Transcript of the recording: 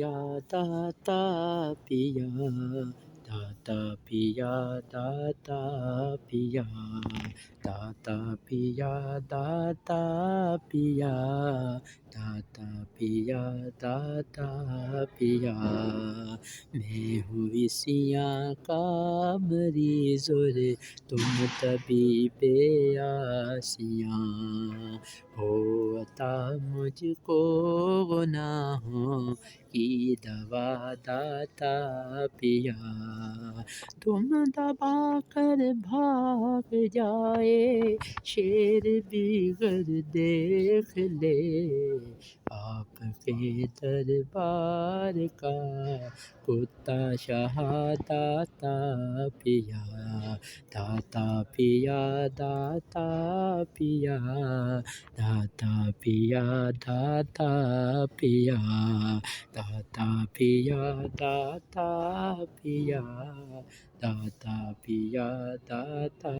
या दाता पिया, दाता पिया, दाता पिया, दाता पिया, दाता पिया, दाता पिया, दाता पिया। मैं हूँ सियाँ का मरीज़ और तुम तबीबे आसियाँ, हो अता मुझको गुनाहों की दवा दाता पिया। तुम दबा कर भाग जाए शेर बिगर देख ले, आपके दरबार का कुत्ता शहादाता पिया, दाता पिया, दाता पिया, दाता पिया, दाता पिया, दाता पिया, दाता पिया, दाता पिया, दाता